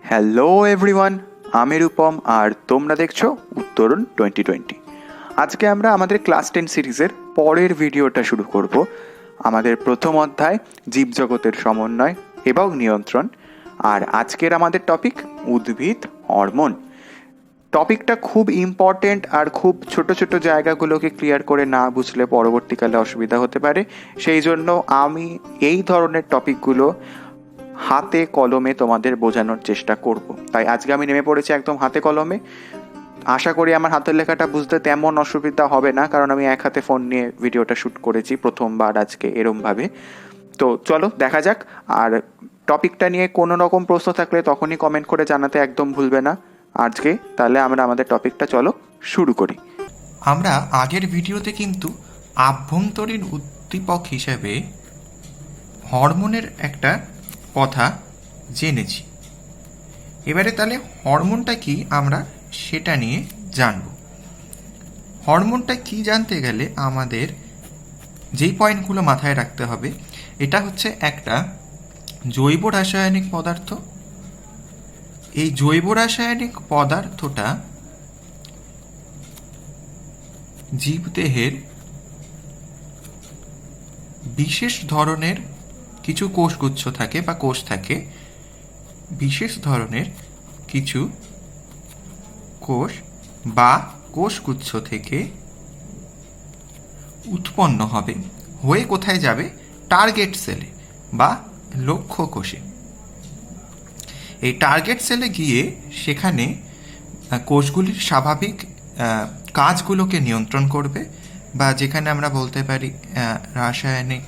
Hello everyone, আমি রূপম আর তোমরা দেখছো উত্তরণ 2020। আজকে আমরা আমাদের ক্লাস 10 সিরিজের পরের ভিডিওটা শুরু করব। আমাদের প্রথম অধ্যায় জীবজগতের সমন্বয় এবং নিয়ন্ত্রণ। আর আজকের আমাদের টপিক উদ্ভিদ হরমোন। টপিকটা খুব ইম্পর্টেন্ট আর খুব ছোট ছোট জায়গাগুলোকে ক্লিয়ার করে না বুঝলে পরবর্তীকালে অসুবিধা হতে পারে। সেই জন্য আমি এই ধরনের টপিকগুলো হাতে কলমে তোমাদের বোঝানোর চেষ্টা করব। তাই আজকে আমি নেমে পড়েছি একদম হাতে কলমে। আশা করি আমার হাতের লেখাটা বুঝতে তেমন অসুবিধা হবে না, কারণ আমি এক হাতে ফোন নিয়ে ভিডিওটা শ্যুট করেছি প্রথমবার আজকে এরমভাবে। তো চলো দেখা যাক। আর টপিকটা নিয়ে কোনো রকম প্রশ্ন থাকলে তখনই কমেন্ট করে জানাতে একদম ভুলবে না। আজকে তাহলে আমরা আমাদের টপিকটা চলো শুরু করি। আমরা আগের ভিডিওতে কিন্তু আভ্যন্তরীণ উদ্দীপক হিসেবে হরমোনের একটা কথা জেনেছি। এবারে তাহলে হরমোনটা কি আমরা সেটা নিয়ে জানব। হরমোনটা কি জানতে গেলে আমাদের যেই পয়েন্টগুলো মাথায় রাখতে হবে, এটা হচ্ছে একটা জৈব রাসায়নিক পদার্থ। এই জৈব রাসায়নিক পদার্থটা জীবদেহের বিশেষ ধরনের কিছু কোষগুচ্ছ থাকে বা কোষ থাকে, বিশেষ ধরনের কিছু কোষ বা কোষগুচ্ছ থেকে উৎপন্ন হবে, হয়ে কোথায় যাবে? টার্গেট সেলে বা লক্ষ্য কোষে। এই টার্গেট সেলে গিয়ে সেখানে কোষগুলির স্বাভাবিক কাজগুলোকে নিয়ন্ত্রণ করবে, বা যেখানে আমরা বলতে পারি রাসায়নিক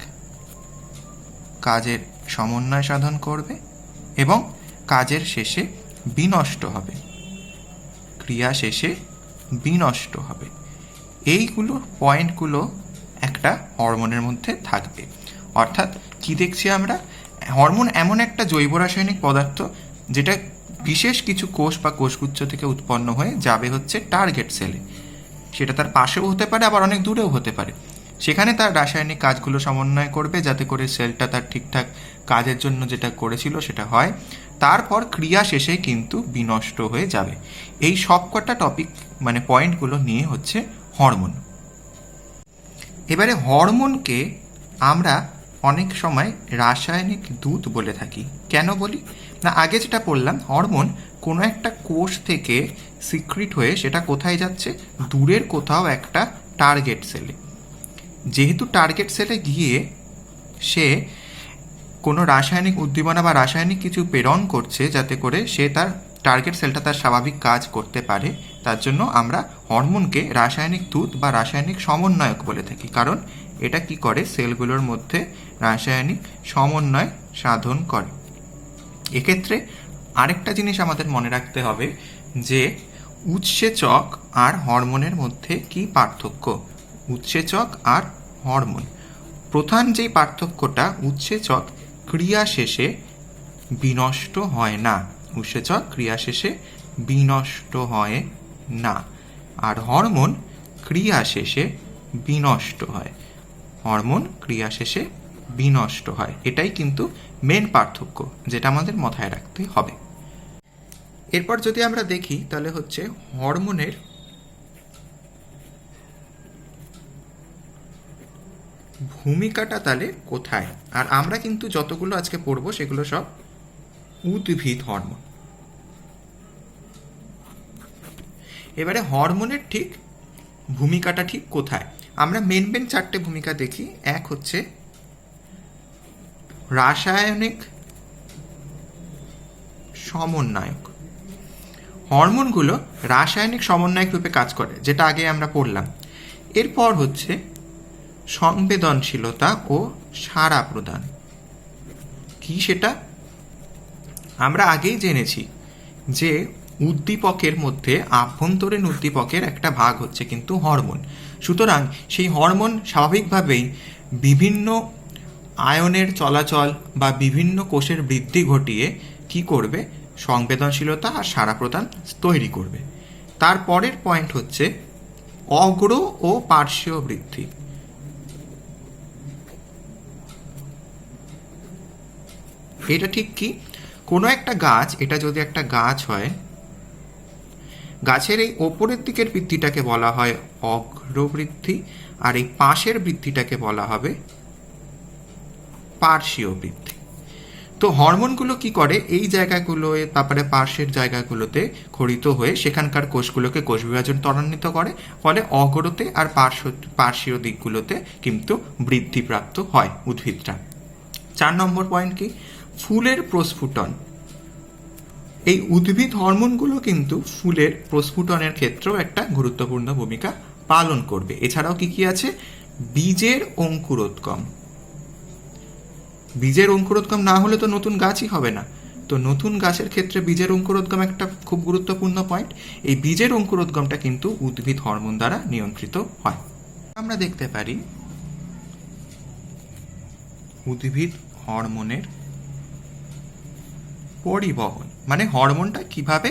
কাজের সমন্বয় সাধন করবে এবং কাজের শেষে বিনষ্ট হবে, ক্রিয়া শেষে বিনষ্ট হবে। এইগুলো পয়েন্টগুলো একটা হরমোনের মধ্যে থাকবে। অর্থাৎ কি দেখছি আমরা? হরমোন এমন একটা জৈব রাসায়নিক পদার্থ যেটা বিশেষ কিছু কোষ বা কোষগুচ্ছ থেকে উৎপন্ন হয়ে যাবে হচ্ছে টার্গেট সেলে। সেটা তার পাশেও হতে পারে, আবার অনেক দূরেও হতে পারে। সেখানে তার রাসায়নিক কাজগুলো সমন্বয় করবে যাতে করে সেলটা তার ঠিকঠাক কাজের জন্য যেটা করেছিল সেটা হয়। তারপর ক্রিয়া শেষে কিন্তু বিনষ্ট হয়ে যাবে। এই সবকটা টপিক মানে পয়েন্টগুলো নিয়ে হচ্ছে হরমোন। এবারে হরমোনকে আমরা অনেক সময় রাসায়নিক দূত বলে থাকি। কেন বলি না, আগে যেটা বললাম, হরমোন কোনো একটা কোষ থেকে সিক্রিট হয়ে সেটা কোথায় যাচ্ছে? দূরের কোথাও একটা টার্গেট সেলে। যেহেতু টার্গেট সেলে গিয়ে সে কোনো রাসায়নিক উদ্দীপনা বা রাসায়নিক কিছু প্রেরণ করছে যাতে করে সে তার টার্গেট সেলটা তার স্বাভাবিক কাজ করতে পারে, তার জন্য আমরা হরমোনকে রাসায়নিক দূত বা রাসায়নিক সমন্বয়ক বলে থাকি। কারণ এটা কি করে? সেলগুলোর মধ্যে রাসায়নিক সমন্বয় সাধন করে। এক্ষেত্রে আরেকটা জিনিস আমাদের মনে রাখতে হবে যে উৎসেচক আর হরমোনের মধ্যে কি পার্থক্য। উৎসেচক আর হরমোন, প্রধান যেই পার্থক্যটা, উৎসেচক ক্রিয়া শেষে বিনষ্ট হয় না। উৎসেচক ক্রিয়া শেষে বিনষ্ট হয় না, আর হরমোন ক্রিয়া শেষে বিনষ্ট হয়। হরমোন ক্রিয়া শেষে বিনষ্ট হয়, এটাই কিন্তু মেন পার্থক্য যেটা আমাদের মাথায় রাখতে হবে। এরপর যদি আমরা দেখি তাহলে হচ্ছে হরমোনের ভূমিকাটা তাহলে কোথায়। আর আমরা কিন্তু যতগুলো আজকে পড়বো সেগুলো সব উদ্ভিদ হরমোন। এবারে হরমোনের ঠিক ভূমিকাটা ঠিক কোথায়? আমরা মেন চারটে ভূমিকা দেখি। এক হচ্ছে রাসায়নিক সমন্বয়ক। হরমোনগুলো রাসায়নিক সমন্বয়ক রূপে কাজ করে, যেটা আগে আমরা পড়লাম। এরপর হচ্ছে সংবেদনশীলতা ও সাড়া প্রদান। কি সেটা? আমরা আগেই জেনেছি যে উদ্দীপকের মধ্যে আভ্যন্তরীণ উদ্দীপকের একটা ভাগ হচ্ছে কিন্তু হরমোন। সুতরাং সেই হরমোন স্বাভাবিকভাবেই বিভিন্ন আয়নের চলাচল বা বিভিন্ন কোষের বৃদ্ধি ঘটিয়ে কি করবে? সংবেদনশীলতা আর সাড়া প্রদান তৈরি করবে। তারপরের পয়েন্ট হচ্ছে অগ্র ও পার্শ্বীয় বৃদ্ধি। এটা ঠিক কি? কোনো একটা গাছ, এটা যদি একটা গাছ হয়, গাছের এই ওপরের দিকের বৃদ্ধিটাকে বলা হয় অগ্রবৃদ্ধি, আর এই পাশের বৃদ্ধিটাকে বলা হবে পার্শ্বীয় বৃদ্ধি। তো হরমোনগুলো কি করে, এই জায়গাগুলোয় তারপরে পার্শ্বের জায়গাগুলোতে খরিত হয়ে সেখানকার কোষগুলোকে কোষ বিভাজন ত্বরান্বিত করে, ফলে অগ্রতে আর পার্শ্বীয় দিকগুলোতে কিন্তু বৃদ্ধিপ্রাপ্ত হয় উদ্ভিদরা। 4 নম্বর পয়েন্ট কি, ফুলের প্রস্ফুটন। এই উদ্ভিদ হরমোনগুলো কিন্তু ফুলের প্রস্ফুটনের ক্ষেত্রেও একটা গুরুত্বপূর্ণ ভূমিকা পালন করবে। এছাড়াও কি কি আছে, বীজের অঙ্কুরোদ্গম। বীজের অঙ্কুরোদ্গম না হলে তো নতুন গাছই হবে না। তো নতুন গাছের ক্ষেত্রে বীজের অঙ্কুরোদ্গম একটা খুব গুরুত্বপূর্ণ পয়েন্ট। এই বীজের অঙ্কুরোদ্গমটা কিন্তু উদ্ভিদ হরমোন দ্বারা নিয়ন্ত্রিত হয়। আমরা দেখতে পারি উদ্ভিদ হরমোনের পরিবহন, মানে হরমোনটা কিভাবে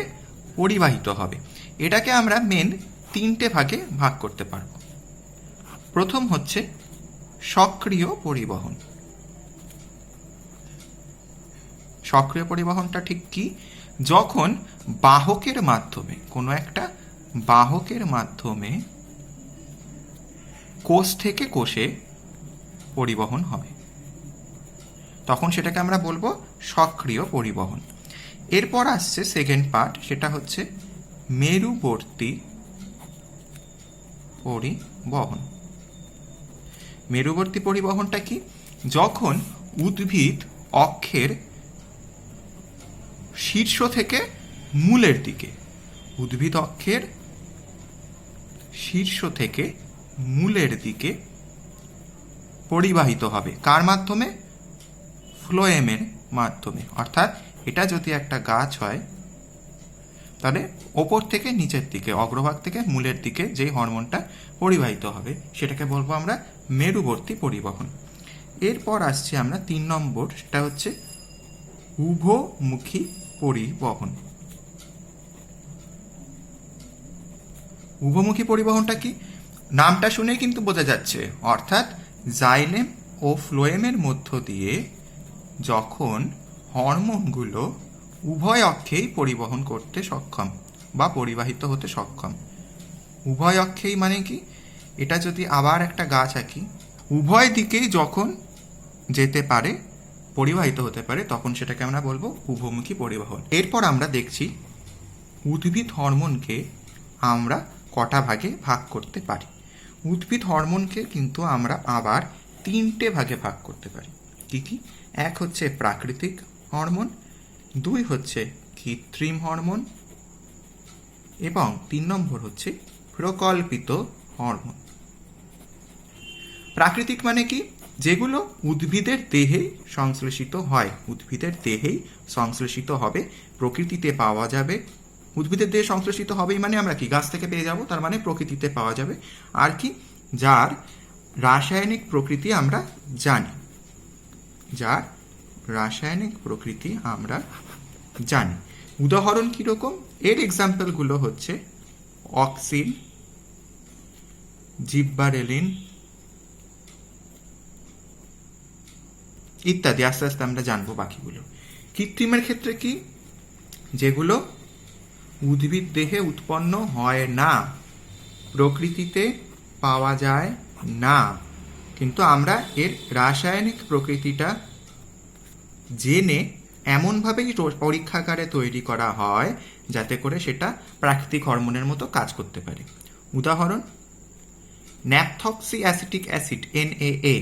পরিবাহিত হবে, এটাকে আমরা মেন 3টে ভাগে ভাগ করতে পারব। প্রথম হচ্ছে সক্রিয় পরিবহন। সক্রিয় পরিবহনটা ঠিক কি, যখন বাহকের মাধ্যমে, কোনো একটা বাহকের মাধ্যমে কোষ থেকে কোষে পরিবহন হবে, তখন সেটাকে আমরা বলবো সক্রিয় পরিবহন। এরপর আসছে সেকেন্ড পার্ট, সেটা হচ্ছে মেরুবর্তী পরিবহন। মেরুবর্তী পরিবহনটা কি, যখন উদ্ভিদ অক্ষের শীর্ষ থেকে মূলের দিকে, উদ্ভিদ অক্ষের শীর্ষ থেকে মূলের দিকে পরিবাহিত হবে। কার মাধ্যমে, ফ্লোয়েমের মাধ্যমে। অর্থাৎ এটা যদি একটা গাছ হয়, তাহলে ওপর থেকে নিচের দিকে, অগ্রভাগ থেকে মূলের দিকে যে হরমোনটা পরিবাহিত হবে সেটাকে বলবো আমরা মেরুবর্তী পরিবহন। এরপর আসছে আমরা 3 নম্বর, সেটা হচ্ছে উভমুখী পরিবহন। উভমুখী পরিবহনটা কি, নামটা শুনেই কিন্তু বোঝা যাচ্ছে, অর্থাৎ জাইলেম ও ফ্লোয়েমের মধ্য দিয়ে যখন হরমোনগুলো উভয় অক্ষেই পরিবহন করতে সক্ষম বা পরিবাহিত হতে সক্ষম। উভয় অক্ষেই মানে কি, এটা যদি আবার একটা গাছ আঁকি, উভয় দিকেই যখন যেতে পারে, পরিবাহিত হতে পারে, তখন সেটাকে আমরা বলবো উভমুখী পরিবহন। এরপর আমরা দেখছি উদ্ভিদ হরমোনকে আমরা কটা ভাগে ভাগ করতে পারি। উদ্ভিদ হরমোনকে কিন্তু আমরা আবার 3টে ভাগে ভাগ করতে পারি। কি কি, এক হচ্ছে প্রাকৃতিক হরমোন, 2 হচ্ছে কৃত্রিম হরমোন, এবং 3 নম্বর হচ্ছে প্রকল্পিত হরমোন। প্রাকৃতিক মানে কি, যেগুলো উদ্ভিদের দেহেই সংশ্লেষিত হয়, উদ্ভিদের দেহেই সংশ্লেষিত হবে, প্রকৃতিতে পাওয়া যাবে। উদ্ভিদের দেহে সংশ্লেষিত হবেই মানে আমরা কি, গাছ থেকে পেয়ে যাব, তার মানে প্রকৃতিতে পাওয়া যাবে। আর কি, যার রাসায়নিক প্রকৃতি আমরা জানি, যার রাসায়নিক প্রকৃতি আমরা জানি। উদাহরণ কীরকম, এর এক্সাম্পলগুলো হচ্ছে অক্সিন, জিব্বারেলিন ইত্যাদি। আস্তে আস্তে আমরা জানবো বাকিগুলো। কৃত্রিমের ক্ষেত্রে কি, যেগুলো উদ্ভিদ দেহে উৎপন্ন হয় না, প্রকৃতিতে পাওয়া যায় না, কিন্তু আমরা এর রাসায়নিক প্রকৃতিটা জেনে এমনভাবেই পরীক্ষাগারে তৈরি করা হয় যাতে করে সেটা প্রাকৃতিক হরমোনের মতো কাজ করতে পারে। উদাহরণ, ন্যাপথক্সি অ্যাসিটিক অ্যাসিড NaA,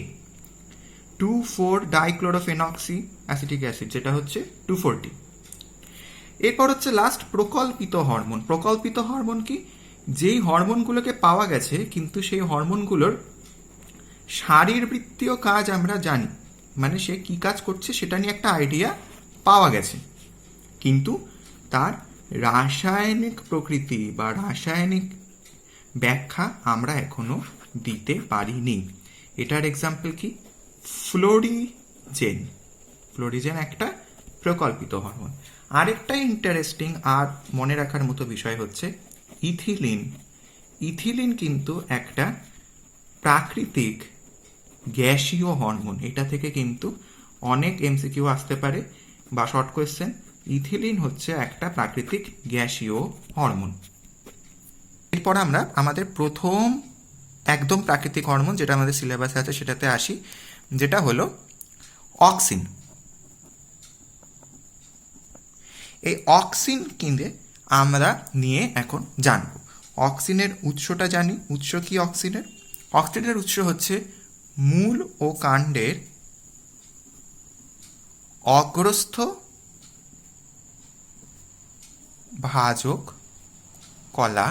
2,4-ডাইক্লোরোফেনক্সি অ্যাসিটিক অ্যাসিড, যেটা হচ্ছে 2,4-D। এরপর হচ্ছে লাস্ট প্রকল্পিত হরমোন। প্রকল্পিত হরমোন কি, যেই হরমোনগুলোকে পাওয়া গেছে কিন্তু সেই হরমোনগুলোর শারীরবৃত্তীয় কাজ আমরা জানি, মানে সে কি কাজ করছে সেটা নিয়ে একটা আইডিয়া পাওয়া গেছে, কিন্তু তার রাসায়নিক প্রকৃতি বা রাসায়নিক ব্যাখ্যা আমরা এখনো দিতে পারিনি। এটার এক্সাম্পল কি, ফ্লোরিজেন। ফ্লোরিজেন একটা প্রকল্পিত হরমোন। আরেকটা ইন্টারেস্টিং আর মনে রাখার মতো বিষয় হচ্ছে ইথিলিন। ইথিলিন কিন্তু একটা প্রাকৃতিক গ্যাসীয় হরমোন। এটা থেকে কিন্তু অনেক MCQ আসতে পারে বা শর্ট কোয়েশ্চেন ইথিলিন হচ্ছে একটা প্রাকৃতিক গ্যাসীয় হরমোন। এরপর আমরা আমাদের প্রথম একদম প্রাকৃতিক হরমোন যেটা আমাদের সিলেবাসে আছে সেটাতে আসি, যেটা হলো অক্সিন। এই অক্সিন কিনে আমরা নিয়ে এখন জানব। অক্সিনের উৎসটা জানি। উৎস কি অক্সিনের? অক্সিনের উৎস হচ্ছে মূল ও কাণ্ডের অগ্রস্থ ভাজক কলা,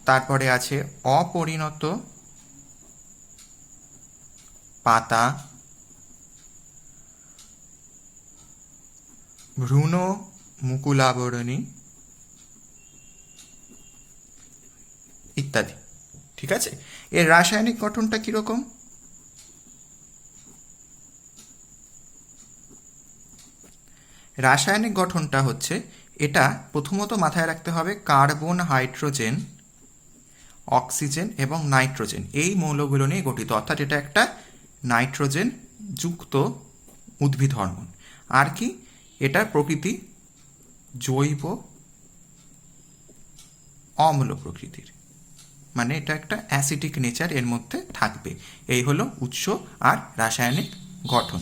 তারপরে আছে অপরিণত পাতা, ভ্রূণ মুকুলাবরণী ইত্যাদি। ঠিক আছে, এর রাসায়নিক গঠনটা কিরকম? রাসায়নিক গঠনটা হচ্ছে, এটা প্রথমত মাথায় রাখতে হবে কার্বন, হাইড্রোজেন, অক্সিজেন এবং নাইট্রোজেন এই মৌলগুলো নিয়ে গঠিত, অর্থাৎ এটা একটা নাইট্রোজেন যুক্ত উদ্ভিদ হরমোন। আর কি, এটার প্রকৃতি জৈব অম্ল প্রকৃতির, মানে এটা একটা অ্যাসিডিক নেচার এর মধ্যে থাকবে। এই হলো উৎস আর রাসায়নিক গঠন।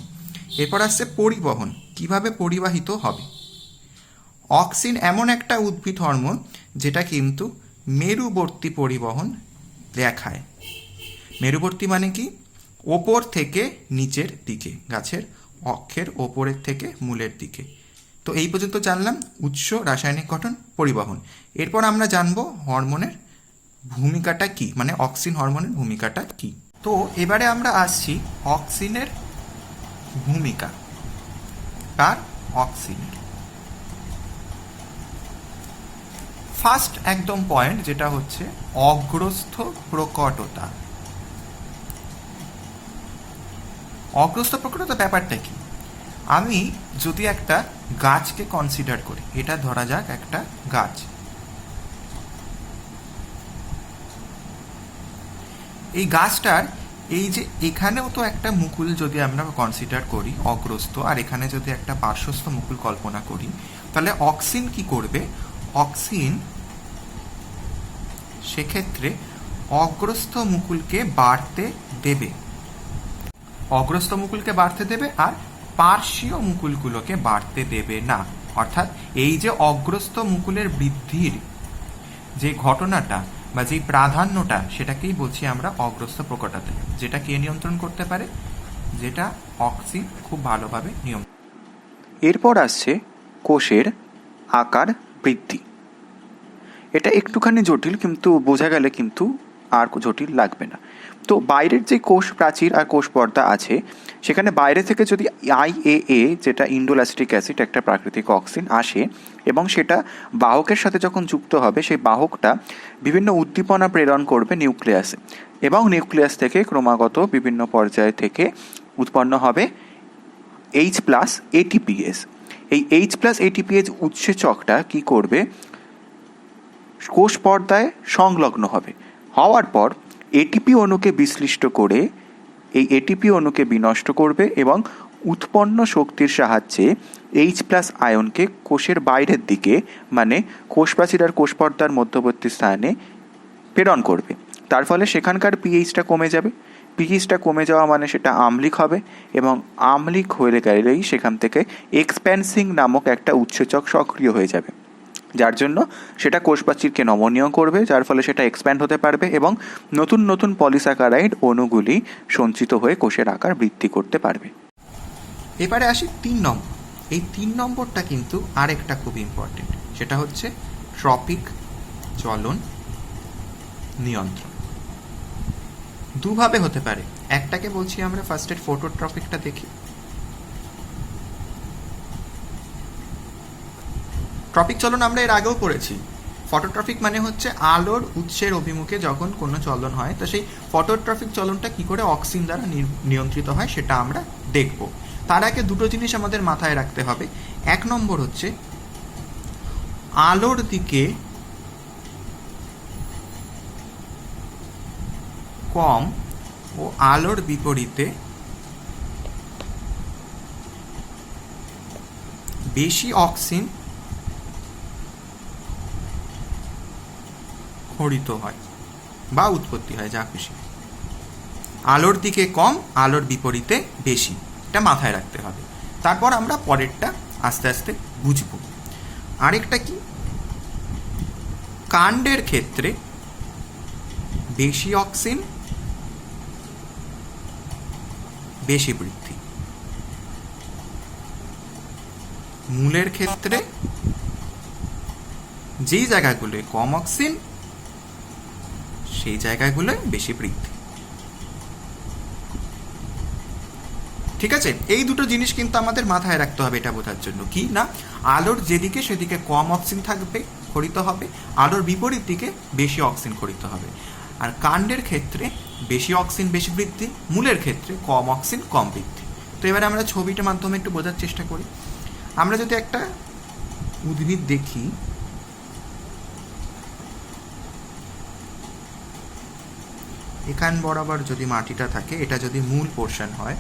এরপর আসছে পরিবহন, কিভাবে পরিবাহিত হবে। অক্সিন এমন একটা উদ্ভিদ হরমোন যেটা কিন্তু মেরুবর্তী পরিবহন দেখায়। মেরুবর্তী মানে কি? ওপর থেকে নিচের দিকে, গাছের অক্ষের ওপরের থেকে মূলের দিকে। তো এই পর্যন্ত জানলাম উৎস, রাসায়নিক গঠন, পরিবহন। এরপর আমরা জানবো হরমোনের ভূমিকাটা কি, মানে অক্সিন হরমোনের ভূমিকাটা কি। তো এবারে আমরা আসছি অক্সিনের ভূমিকা। কার? অক্সিনের। ফার্স্ট একদম পয়েন্ট যেটা হচ্ছে অগ্রস্থ প্রকটতা। অগ্রস্থ প্রকটতা ব্যাপারটা কি? আমি যদি একটা গাছকে কনসিডার করি, এটা ধরা যাক একটা গাছ। এই গাছটার এই যে এখানেও তো একটা মুকুল যদি আমরা কনসিডার করি অগ্রস্থ, আর এখানে যদি একটা পার্শ্বস্থ মুকুল কল্পনা করি, তাহলে অক্সিন কি করবে? অক্সিন সেক্ষেত্রে অগ্রস্থ মুকুলকে বাড়তে দেবে, অগ্রস্থ মুকুলকে বাড়তে দেবে আর পার্শ্বীয় মুকুলগুলোকে বাড়তে দেবে না। অর্থাৎ এই যে অগ্রস্থ মুকুলের বৃদ্ধির যে ঘটনাটা বা যে প্রাধান্যটা, সেটাকেই বলছি আমরা অগ্রস্থ প্রকটতা, যেটা কে নিয়ন্ত্রণ করতে পারে? যেটা অক্সিন খুব ভালোভাবে নিয়ন্ত্রণ। এরপর আসছে কোষের আকার বৃদ্ধি। এটা একটুখানি জটিল, কিন্তু বোঝা গেলে কিন্তু আর জটিল লাগবে না। তো বাইরের যে কোষ প্রাচীর আর কোষ পর্দা আছে, সেখানে বাইরে থেকে যদি IAA, যেটা ইন্ডোল অ্যাসিটিক অ্যাসিড, একটা প্রাকৃতিক অক্সিন আসে এবং সেটা বাহকের সাথে যখন যুক্ত হবে, সেই বাহকটা বিভিন্ন উদ্দীপনা প্রেরণ করবে নিউক্লিয়াসে, এবং নিউক্লিয়াস থেকে ক্রমাগত বিভিন্ন পর্যায় থেকে উৎপন্ন হবে H+ATPase। এই H+ATPase উৎসেচকটা কি করবে? কোষ পর্দায় সংলগ্ন হবে, হওয়ার পর এটিপি অণুকে বিশ্লিষ্ট করে এই এটিপি অণুকে বিনষ্ট করবে এবং উৎপন্ন শক্তির সাহায্যে H+ আয়নকে কোষের বাইরের দিকে, মানে কোষ প্রাচীর আর কোষ পর্দার মধ্যবর্তী স্থানে প্রেরণ করবে। তার ফলে সেখানকার পিএইচটা কমে যাবে। পিএইচটা কমে যাওয়া মানে সেটা আম্লিক হবে, এবং আম্লিক হয়ে গেলেই সেখান থেকে এক্সপ্যান্সিং নামক একটা উৎসেচক সক্রিয় হয়ে যাবে, যার জন্য সেটা কোষপ্রাচীরকে নমনীয় করবে, যার ফলে সেটা এক্সপ্যান্ড হতে পারবে এবং নতুন নতুন পলিস্যাকারাইড অণুগুলি সঞ্চিত হয়ে কোষের আকার বৃদ্ধি করতে পারবে। এবারে আসি 3 নম্বর। এই 3 নম্বরটা কিন্তু আরেকটা খুব ইম্পর্টেন্ট, সেটা হচ্ছে ট্রপিক চলন নিয়ন্ত্রণ। দুভাবে হতে পারে। একটাকে বলছি আমরা ফার্স্টের ফটোট্রপিকটা দেখি। ট্রপিক চলন আমরা এর আগেও পড়েছি। ফটোট্রপিক মানে হচ্ছে আলোর উৎসের অভিমুখে যখন কোনো চলন হয়, তো সেই ফটোট্রপিক চলনটা কি করে অক্সিন দ্বারা নিয়ন্ত্রিত হয় সেটা আমরা দেখব। তার আগে দুটো জিনিস আমাদের মাথায় রাখতে হবে। 1 নম্বর হচ্ছে আলোর দিকে কম ও আলোর বিপরীতে বেশি অক্সিন ক্ষরিত হয় বা উৎপত্তি হয়, যা খুশি। আলোর দিকে কম, আলোর বিপরীতে বেশি, এটা মাথায় রাখতে হবে। তারপর আমরা পরেরটা আস্তে আস্তে বুঝব। আরেকটা কি, কাণ্ডের ক্ষেত্রে বেশি অক্সিন বেশি বৃদ্ধি, মূলের ক্ষেত্রে যেই জায়গাগুলোয় কম অক্সিন সেই জায়গাগুলোয় বেশি বৃদ্ধি। ঠিক আছে, এই দুটো জিনিস কিন্তু আমাদের মাথায় রাখতে হবে এটা বোঝার জন্য। কি না, আলোর যেদিকে সেদিকে কম অক্সিন থাকবে, ক্ষরিত হবে, আলোর বিপরীত দিকে বেশি অক্সিন ক্ষরিত হবে। আর কাণ্ডের ক্ষেত্রে বেশি অক্সিন বেশি বৃদ্ধি, মূলের ক্ষেত্রে কম অক্সিন কম বৃদ্ধি। তো এবারে আমরা ছবিটার মাধ্যমে একটু বোঝার চেষ্টা করি। আমরা যদি একটা উদ্ভিদ দেখি, এখান বরাবর যদি মাটিটা থাকে, এটা যদি মূল পোর্শন হয়,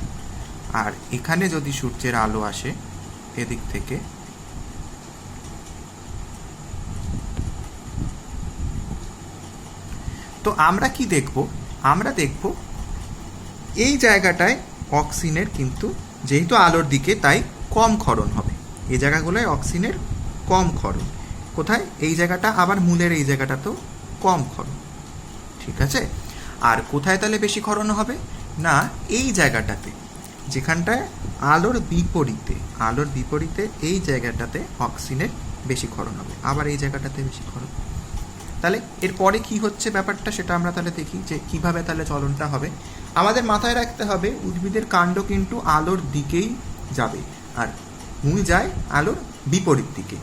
আর এখানে যদি সূর্যের আলো আসে এদিক থেকে, তো আমরা কি দেখব? আমরা দেখব এই জায়গাটায় অক্সিনের কিন্তু যেহেতু আলোর দিকে তাই কম ক্ষরণ হবে, এই জায়গাগুলোয় অক্সিনের কম ক্ষরণ। কোথায়? এই জায়গাটা, আবার মূলের এই জায়গাটাতেও কম ক্ষরণ। ঠিক আছে, আর কোথায় তাহলে বেশি ক্ষরণ হবে? না, এই জায়গাটাতে, যেখানটায় আলোর বিপরীতে এই জায়গাটাতে অক্সিনের বেশি ক্ষরণ হবে, আবার এই জায়গাটাতে বেশি ক্ষরণ। তাহলে এরপরে কি হচ্ছে ব্যাপারটা সেটা আমরা তাহলে দেখি যে কিভাবে তাহলে চলনটা হবে। আমাদের মাথায় রাখতে হবে উদ্ভিদের কাণ্ড কিন্তু আলোর দিকেই যাবে, আর মূল যায় আলোর বিপরীত দিকে।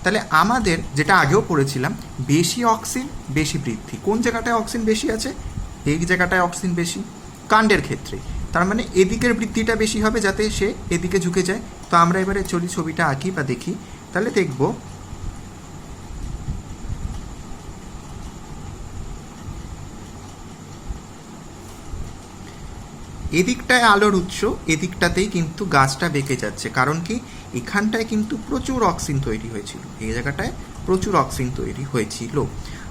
তাহলে আমাদের যেটা আগেও পড়েছিলাম, বেশি অক্সিন বেশি বৃদ্ধি, কোন জায়গাটায় অক্সিন বেশি আছে? এই জায়গাটায় অক্সিন বেশি কাণ্ডের ক্ষেত্রে, তার মানে এদিকের বৃদ্ধিটা বেশি হবে যাতে সে এদিকে ঝুঁকে যায়। তো আমরা এবারে চলি ছবিটা আঁকি বা দেখি, তাহলে দেখব এদিকটায় আলোর উৎস, এদিকটাতেই কিন্তু গাছটা বেঁকে যাচ্ছে। কারণ কি, এখানটায় কিন্তু প্রচুর অক্সিন তৈরি হয়েছিল, এই জায়গাটায় প্রচুর অক্সিন তৈরি হয়েছিল।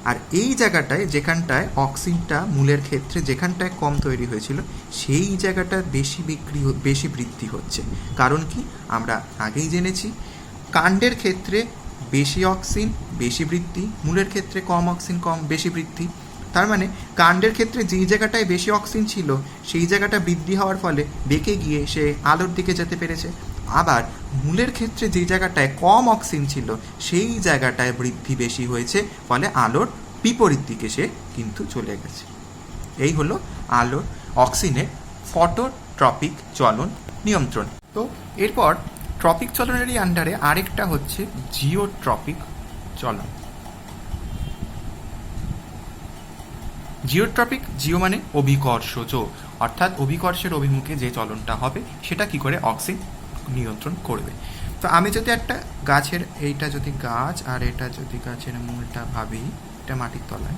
আর এই জায়গাটায় যেখানটায় অক্সিনটা মূলের ক্ষেত্রে যেখানটায় কম তৈরি হয়েছিল, সেই জায়গাটা বেশি বৃদ্ধি হচ্ছে। কারণ কি, আমরা আগেই জেনেছি কাণ্ডের ক্ষেত্রে বেশি অক্সিন বেশি বৃদ্ধি, মূলের ক্ষেত্রে কম অক্সিন বেশি বৃদ্ধি। তার মানে কাণ্ডের ক্ষেত্রে যেই জায়গাটায় বেশি অক্সিন ছিল সেই জায়গাটা বৃদ্ধি হওয়ার ফলে বেঁকে গিয়ে সে আলোর দিকে যেতে পেরেছে। আবার মূলের ক্ষেত্রে যেই জায়গাটায় কম অক্সিন ছিল সেই জায়গাটায় বৃদ্ধি বেশি হয়েছে, ফলে আলোর বিপরীত দিকে সে কিন্তু চলে গেছে। এই হলো আলোর অক্সিনের ফটোট্রপিক চলন নিয়ন্ত্রণ। তো এরপর ট্রপিক চলনেরই আন্ডারে আরেকটা হচ্ছে জিওট্রপিক চলন। জিওট্রপিক, জিও মানে অভিকর্ষজ, অর্থাৎ অভিকর্ষের অভিমুখে যে চলনটা হবে সেটা কি করে অক্সিন নিয়ন্ত্রণ করবে। তো আমি যদি একটা গাছের, এইটা যদি গাছ আর এটা যদি গাছের মূলটা ভাবি, এটা মাটির তলায়,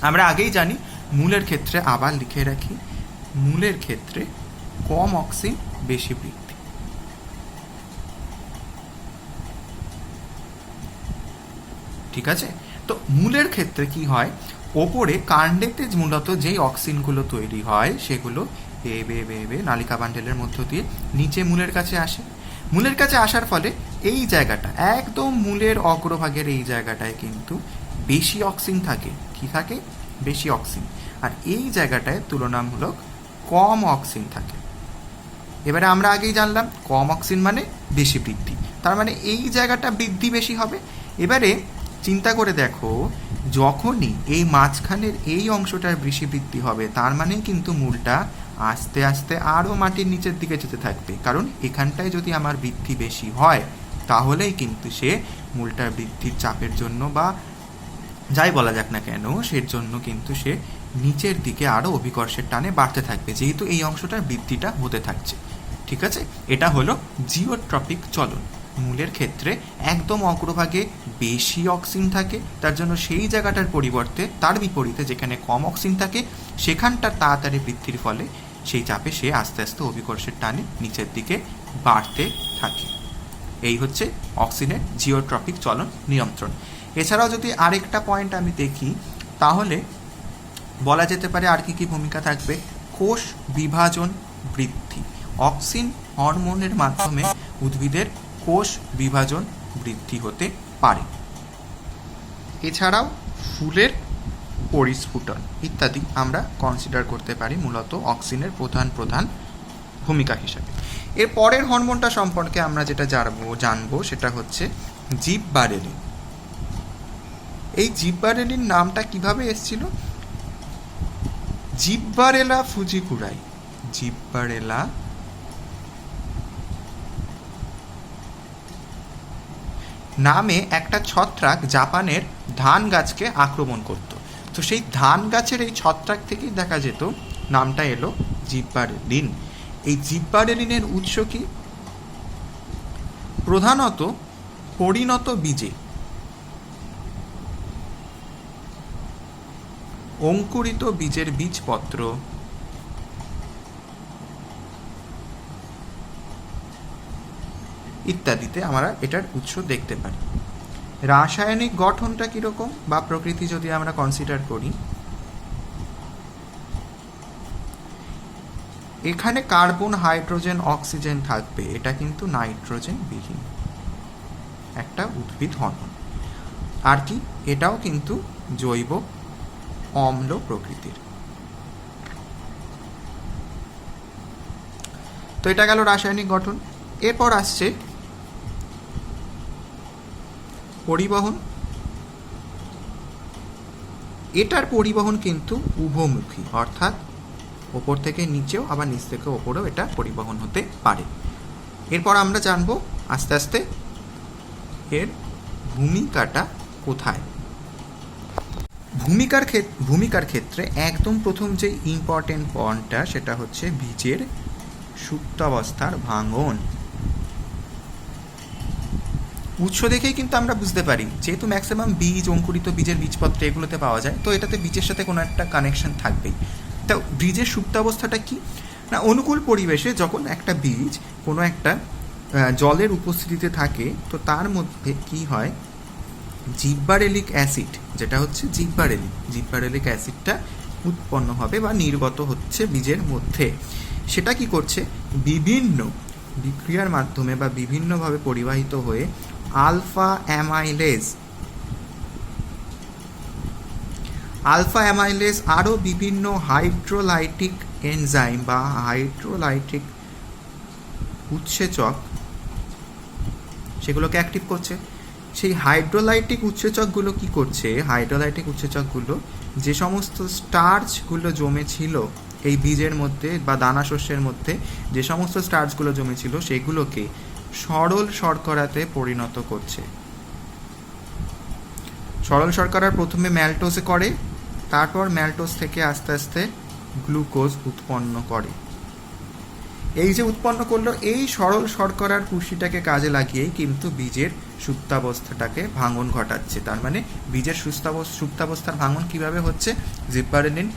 আমরা আগেই জানি মূলের ক্ষেত্রে, আবার লিখে রাখি, মূলের ক্ষেত্রে কম অক্সিন বেশি বৃদ্ধি। ঠিক আছে, তো মূলের ক্ষেত্রে কি হয়, ওপরে কাণ্ডেতে মূলত যেই অক্সিনগুলো তৈরি হয় সেগুলো বেয়ে নালিকা বান্ডেলের মধ্য দিয়ে নিচে মূলের কাছে আসে। মূলের কাছে আসার ফলে এই জায়গাটা একদম মূলের অগ্রভাগের এই জায়গাটায় কিন্তু বেশি অক্সিন থাকে। কি থাকে? বেশি অক্সিন। আর এই জায়গাটায় তুলনামূলক কম অক্সিন থাকে। এবারে আমরা আগেই জানলাম কম অক্সিন মানে বেশি বৃদ্ধি, তার মানে এই জায়গাটা বৃদ্ধি বেশি হবে। এবারে চিন্তা করে দেখো, যখনই এই মাঝখানের এই অংশটার বেশি বৃদ্ধি হবে, তার মানে কিন্তু মূলটা আস্তে আস্তে আরও মাটির নিচের দিকে যেতে থাকবে। কারণ এখানটায় যদি আমার বৃদ্ধি বেশি হয় তাহলেই কিন্তু সে মূলটার বৃদ্ধির চাপের জন্য বা যাই বলা যাক না কেন, সের জন্য কিন্তু সে নিচের দিকে আরও অভিকর্ষের টানে বাড়তে থাকবে, যেহেতু এই অংশটার বৃদ্ধিটা হতে থাকছে। ঠিক আছে, এটা হলো জিওট্রপিক চলন। মূলের ক্ষেত্রে একদম অগ্রভাগে বেশি অক্সিন থাকে, তার জন্য সেই জায়গাটার পরিবর্তে তার বিপরীতে যেখানে কম অক্সিন থাকে সেখানটার তাড়াতাড়ি বৃদ্ধির ফলে সেই চাপে সে আস্তে আস্তে অভিকর্ষের টানে নিচের দিকে বাড়তে থাকে। এই হচ্ছে অক্সিনের জিওট্রপিক চলন নিয়ন্ত্রণ। এছাড়াও যদি আরেকটা পয়েন্ট আমি দেখি তাহলে বলা যেতে পারে আর কি ভূমিকা থাকবে, কোষ বিভাজন বৃদ্ধি। অক্সিন হরমোনের মাধ্যমে উদ্ভিদের কোষ বিভাজন বৃদ্ধি হতে পারে। এছাড়াও ফুলের পরিস্ফুটন ইত্যাদি আমরা কনসিডার করতে পারি মূলত অক্সিনের প্রধান ভূমিকা হিসাবে। এর পরের হরমোনটা সম্পর্কে আমরা যেটা জানবো সেটা হচ্ছে জিববারেলিন। এই জিববারেলিন নামটা কিভাবে এসেছিল? জিব্বারেলা ফুজিকুরাই, জিব্বারেলা নামে একটা ছত্রাক জাপানের ধান গাছকে আক্রমণ করত। তো সেই ধান গাছের এই ছত্রাক থেকেই দেখা যেত নামটা এলো জিববারেলিন। এই জিববারেলিনের উৎস কি? প্রধানত পরিণত বীজে, অঙ্কুরিত বীজের বীজপত্র, ইত্যাদিতে আমরা এটার উৎস দেখতে পারি। রাসায়নিক গঠনটা কীরকম বা প্রকৃতি যদি আমরা কনসিডার করি, এখানে কার্বন, হাইড্রোজেন, অক্সিজেন থাকবে। এটা কিন্তু নাইট্রোজেন বিহীন একটা উদ্ভিদ হরমোন। আর কি, এটাও কিন্তু জৈব অম্ল প্রকৃতির। তো এটা গেল রাসায়নিক গঠন। এরপর আসছে পরিবহন। এটার পরিবহন কিন্তু উভমুখী, অর্থাৎ ওপর থেকে নিচেও আবার নিচ থেকে ওপরেও এটা পরিবহন হতে পারে। এরপর আমরা জানবো আস্তে আস্তে এর ভূমিকাটা কোথায়। ভূমিকার ক্ষেত্রে একদম প্রথম যে ইম্পর্টেন্ট পয়েন্টটা সেটা হচ্ছে বীজের সুপ্তাবস্থার ভাঙন। উৎস দেখেই কিন্তু আমরা বুঝতে পারি, যেহেতু ম্যাক্সিমাম বীজ, অঙ্কুরিত বীজের বীজপত্র এগুলোতে পাওয়া যায়, তো এটাতে বীজের সাথে কোনো একটা কানেকশন থাকবেই। তো বীজের সুপ্তাবস্থাটা কি না, অনুকূল পরিবেশে যখন একটা বীজ কোনো একটা জলের উপস্থিতিতে থাকে, তো তার মধ্যে কি হয়, জিব্বারেলিক অ্যাসিড, যেটা হচ্ছে জিব্বারেলিক অ্যাসিডটা উৎপন্ন হবে বা নির্গত হচ্ছে বীজের মধ্যে। সেটা কি করছে, বিভিন্ন বিক্রিয়ার মাধ্যমে বা বিভিন্নভাবে পরিবাহিত হয়ে আলফা অ্যামাইলেজ আরও বিভিন্ন হাইড্রোলাইটিক এনজাইম বা হাইড্রোলাইটিক উৎসেচক সেগুলোকে অ্যাক্টিভ করছে। সেই হাইড্রোলাইটিক উৎসেচকগুলো কি করছে, হাইড্রোলাইটিক উৎসেচকগুলো যে সমস্ত স্টার্চগুলো জমেছিল এই বীজের মধ্যে বা দানা শস্যের মধ্যে, যে সমস্ত স্টার্চগুলো জমেছিল সেগুলোকে সরল শর্করাতে পরিণত করছে। সরল শর্করা প্রথমে ম্যালটোজে করে, তারপর ম্যালটোজ থেকে আস্তে আস্তে গ্লুকোজ উৎপন্ন করে। এই যে উৎপন্ন করলো, এই সরল শর্করার পুষ্টিটাকে কাজে লাগিয়েই কিন্তু বীজের সুপ্তাবস্থাটাকে ভাঙন ঘটাচ্ছে। তার মানে বীজের সুপ্তাবস্থার ভাঙন কিভাবে হচ্ছে, জিব্বারেলিন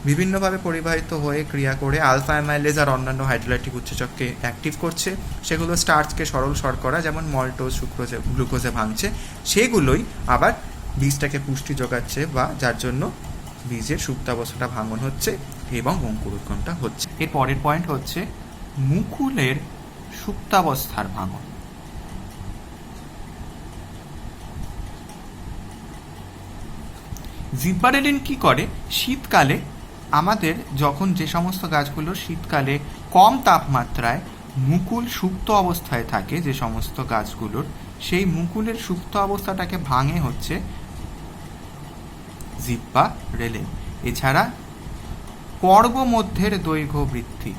বিভিন্নভাবে পরিবাহিত হয়ে ক্রিয়া করে আলফা অ্যামাইলেজ আর অন্যান্য হাইড্রোলাইটিক উৎসেচককে অ্যাক্টিভ করছে। সেগুলো স্টার্চকে সরল শর্করা যেমন মল্টোজ, সুক্রোজে, গ্লুকোজে ভাঙছে। সেগুলোই আবার বীজটাকে পুষ্টি যোগাচ্ছে বা যার জন্য বীজের সুপ্তাবস্থাটা ভাঙন হচ্ছে এবং অঙ্কুরোদ্গমটা হচ্ছে। এর পরের পয়েন্ট হচ্ছে মুকুলের সুপ্তাবস্থার ভাঙন। জিব্বারেলিন কি করে, শীতকালে আমাদের যখন যে সমস্ত গাছগুলো শীতকালে কম তাপমাত্রায় মুকুল সুপ্ত অবস্থায় থাকে, যে সমস্ত গাছগুলোর সেই মুকুলের সুপ্ত অবস্থাটাকে ভাঙে হচ্ছে জিব্বারেলিন। এছাড়া পর্বমধ্যের দৈর্ঘ্য বৃদ্ধি।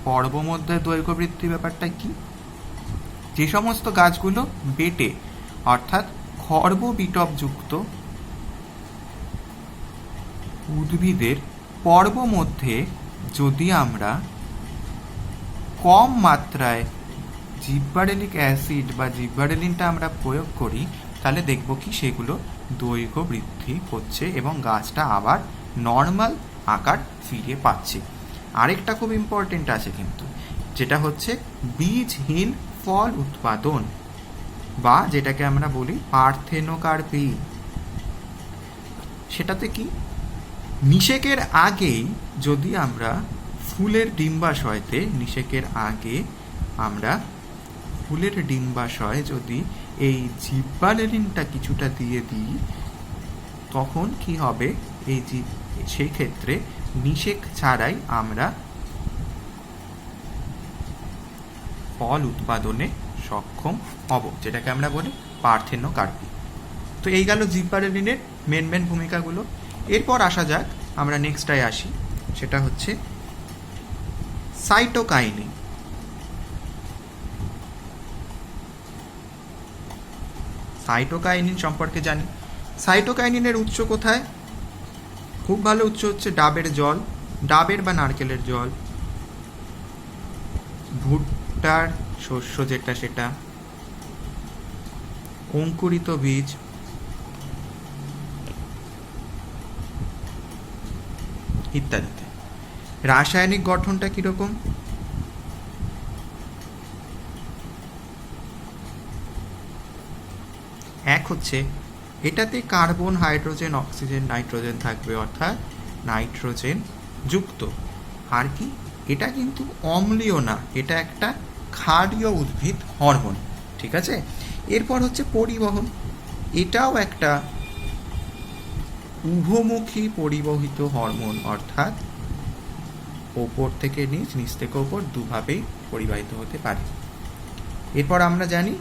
পর্বমধ্যের দৈর্ঘ্য বৃদ্ধি ব্যাপারটা কি, যে সমস্ত গাছগুলো বেটে অর্থাৎ খর্ববিটপযুক্ত উদ্ভিদের পর্বমধ্যে যদি আমরা কম মাত্রায় জিব্বারেলিক অ্যাসিড বা জিব্বারেলিনটা আমরা প্রয়োগ করি, তাহলে দেখব কি সেগুলো দৈর্ঘ্য বৃদ্ধি হচ্ছে এবং গাছটা আবার নর্মাল আকার ফিরে পাচ্ছে। আরেকটা খুব ইম্পর্টেন্ট আছে কিন্তু, যেটা হচ্ছে বীজহীন ফল উৎপাদন। বা যেটাকে আমরা বলি পার্থেনোকার্পি। সেটাতে কি, নিষেকের আগেই যদি আমরা ফুলের ডিম্বাশয়তে, নিষেকের আগে আমরা ফুলের ডিম্বাশয় যদি এই জিব্বারেলিনটা কিছুটা দিয়ে দিই, তখন কি হবে, সেই ক্ষেত্রে নিষেক ছাড়াই আমরা ফল উৎপাদনে সক্ষম হব, যেটাকে আমরা বলি পার্থেনোকার্পি। তো এই গেল জিব্বারেলিনের মেন ভূমিকাগুলো। এরপর আসা যাক, আমরা নেক্সটটায় আসি, সেটা হচ্ছে সাইটোকাইনিন। সাইটোকাইনিন সম্পর্কে জানি। সাইটোকাইনিনের উৎস কোথায়? খুব ভালো উৎস হচ্ছে ডাবের জল, ডাবের বা নারকেলের জল, ভুট্টার শস্য যেটা সেটা, অঙ্কুরিত বীজ, ইত্যাদিতে। রাসায়নিক গঠনটা কিরকম? এক হচ্ছে এটাতে কার্বন, হাইড্রোজেন, অক্সিজেন, নাইট্রোজেন থাকবে, অর্থাৎ নাইট্রোজেন যুক্ত। আর কি, এটা কিন্তু অম্লীয় না, এটা একটা ক্ষারীয় উদ্ভিদ হরমোন, ঠিক আছে। এরপর হচ্ছে পরিবহন, এটাও একটা উভমুখী পরিবহিত হরমোন, অর্থাৎ ওপর থেকে নিচ, নিচ থেকে ওপর, দুভাবেই পরিবাহিত হতে পারে। এরপর আমরা জানি,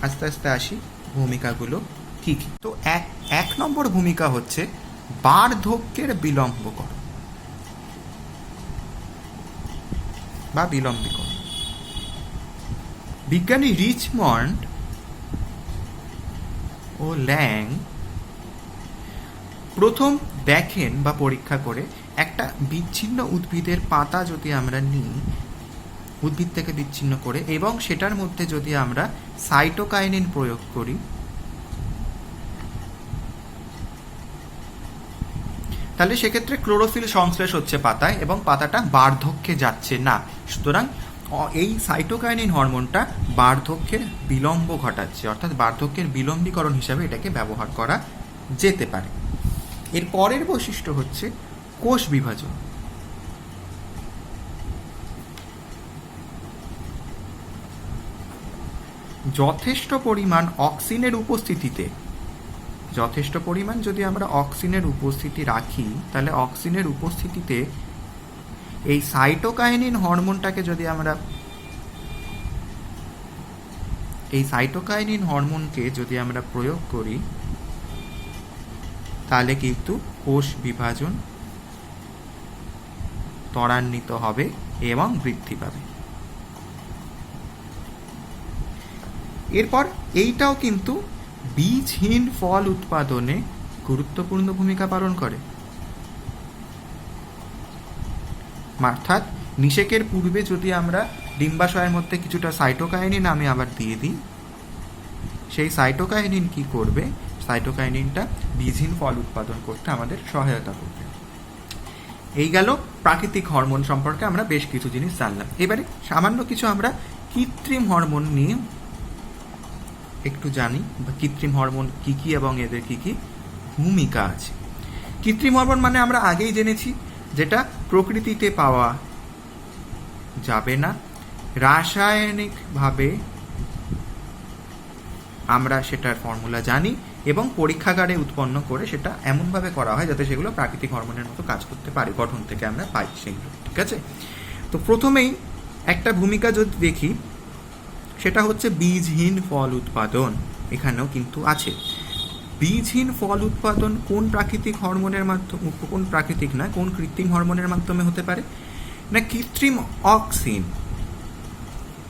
আস্তে আস্তে আসি ভূমিকাগুলো কি কি। তো এক নম্বর ভূমিকা হচ্ছে বার্ধক্যের বিলম্বকরণ বা বিলম্বীকরণ। বিজ্ঞানী রিচমন্ড ও ল্যাং প্রথম দেখেন বা পরীক্ষা করে, একটা বিচ্ছিন্ন উদ্ভিদের পাতা যদি আমরা নিই, উদ্ভিদ থেকে বিচ্ছিন্ন করে, এবং সেটার মধ্যে যদি আমরা সাইটোকাইনিন প্রয়োগ করি, তাহলে সেক্ষেত্রে ক্লোরোফিল সংশ্লেষ হচ্ছে পাতায় এবং পাতাটা বার্ধক্যে যাচ্ছে না। সুতরাং এই সাইটোকাইনিন হরমোনটা বার্ধক্যের বিলম্ব ঘটাচ্ছে, অর্থাৎ বার্ধক্যের বিলম্বীকরণ হিসাবে এটাকে ব্যবহার করা যেতে পারে। এর পরের বৈশিষ্ট্য হচ্ছে কোষ বিভাজন। যথেষ্ট পরিমাণ অক্সিনের উপস্থিতিতে, যথেষ্ট পরিমাণ যদি আমরা অক্সিনের উপস্থিতি রাখি, তাহলে অক্সিনের উপস্থিতিতে এই সাইটোকাইনিন হরমোনটাকে যদি আমরা, এই সাইটোকাইনিন হরমোনকে যদি আমরা প্রয়োগ করি, তাহলে কিন্তু কোষ বিভাজন ত্বরান্বিত হবে এবং বৃদ্ধি পাবে। এরপর এইটাও কিন্তু বীজহীন ফল উৎপাদনে গুরুত্বপূর্ণ ভূমিকা পালন করে। অর্থাৎ নিষেকের পূর্বে যদি আমরা ডিম্বাশয়ের মধ্যে কিছুটা সাইটোকাইনিন আমি আবার দিয়ে দিই, সেই সাইটোকাইনিন কি করবে, সাইটোকাইনিনটা বীজহীন ফল উৎপাদন করতে আমাদের সহায়তা করবে। এই গেল প্রাকৃতিক হরমোন সম্পর্কে আমরা বেশ কিছু জিনিস জানলাম। এবারে সামান্য কিছু আমরা কৃত্রিম হরমোন নিয়ে একটু জানি, বা কৃত্রিম হরমোন কি কি এবং এদের কি কি ভূমিকা আছে। কৃত্রিম হরমোন মানে আমরা আগেই জেনেছি, যেটা প্রকৃতিতে পাওয়া যাবে না, রাসায়নিকভাবে আমরা সেটার ফর্মুলা জানি এবং পরীক্ষাগারে উৎপন্ন করে সেটা এমনভাবে করা হয় যাতে সেগুলো প্রাকৃতিক হরমোনের মতো কাজ করতে পারে, গঠন থেকে আমরা পাই সেগুলো, ঠিক আছে। তো প্রথমেই একটা ভূমিকা যদি দেখি, সেটা হচ্ছে বীজহীন ফল উৎপাদন। এখানেও কিন্তু আছে বীজহীন ফল উৎপাদন কোন প্রাকৃতিক হরমোনের মাধ্যমে, কোন প্রাকৃতিক না, কোন কৃত্রিম হরমোনের মাধ্যমে হতে পারে না, কৃত্রিম অক্সিন।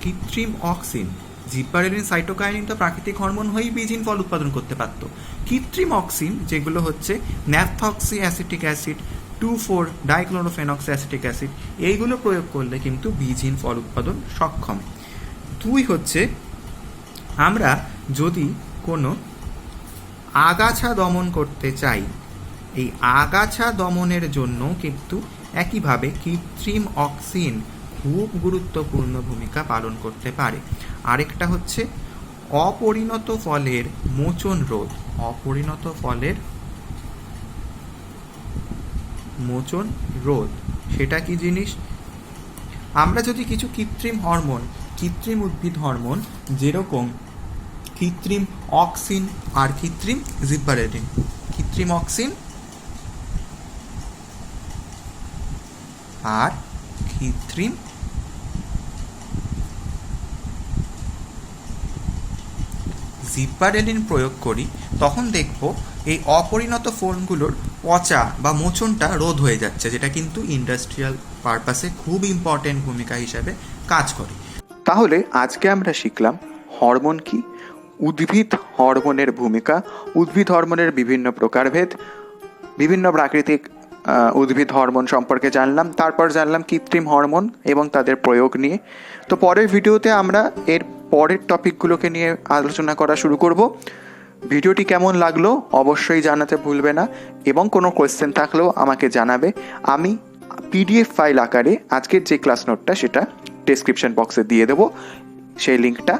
কৃত্রিম অক্সিন, জিব্বারেলিন, সাইটোকাইনিন তো প্রাকৃতিক হরমোন হয়েই বীজহীন ফল উৎপাদন করতে পারতো। কৃত্রিম অক্সিন যেগুলো হচ্ছে ন্যাপথক্সি অ্যাসিটিক অ্যাসিড, 2,4-ডাইক্লোরোফেনক্সি অ্যাসিটিক অ্যাসিড, এইগুলো প্রয়োগ করলে কিন্তু বীজহীন ফল উৎপাদন সক্ষম। দুই হচ্ছে, আমরা যদি কোনো আগাছা দমন করতে চাই, এই আগাছা দমনের জন্য কিন্তু একইভাবে কৃত্রিম অক্সিন খুব গুরুত্বপূর্ণ ভূমিকা পালন করতে পারে। আরেকটা হচ্ছে অপরিণত ফলের মোচন রোধ, অপরিণত ফলের মোচন রোধ সেটা কি জিনিস? আমরা যদি কিছু কৃত্রিম হরমোন, কৃত্রিম উদ্ভিদ হরমোন, যেরকম কৃত্রিম অক্সিন আর কৃত্রিম জিব্বারেলিন, কৃত্রিম অক্সিন আর কৃত্রিম জিব্বারেলিন প্রয়োগ করি, তখন দেখব এই অপরিণত ফলগুলোর পচা বা মোচনটা রোধ হয়ে যাচ্ছে, যেটা কিন্তু ইন্ডাস্ট্রিয়াল পারপাসে খুব ইম্পর্টেন্ট ভূমিকা হিসাবে কাজ করে। তাহলে আজকে আমরা শিখলাম হরমোন কি, উদ্ভিদ হরমোনের ভূমিকা, উদ্ভিদ হরমোনের বিভিন্ন প্রকারভেদ, বিভিন্ন প্রাকৃতিক উদ্ভিদ হরমোন সম্পর্কে জানলাম, তারপর জানলাম কৃত্রিম হরমোন এবং তাদের প্রয়োগ নিয়ে। তো পরের ভিডিওতে আমরা এর পরের টপিকগুলোকে নিয়ে আলোচনা করা শুরু করব। ভিডিওটি কেমন লাগলো অবশ্যই জানাতে ভুলবে না, এবং কোনো কোয়েশ্চেন থাকলেও আমাকে জানাবে। আমি পিডিএফ ফাইল আকারে আজকের যে ক্লাস নোটটা সেটা ডেসক্রিপশন বক্সে দিয়ে দেবো সেই লিঙ্কটা।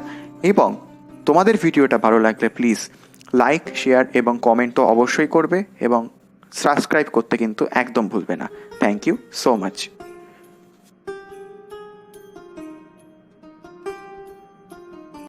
এবং তোমাদের ভিডিওটা ভালো লাগলে প্লিজ লাইক, শেয়ার এবং কমেন্ট তো অবশ্যই করবে, এবং সাবস্ক্রাইব করতে কিন্তু একদম ভুলবে না। Thank you so much.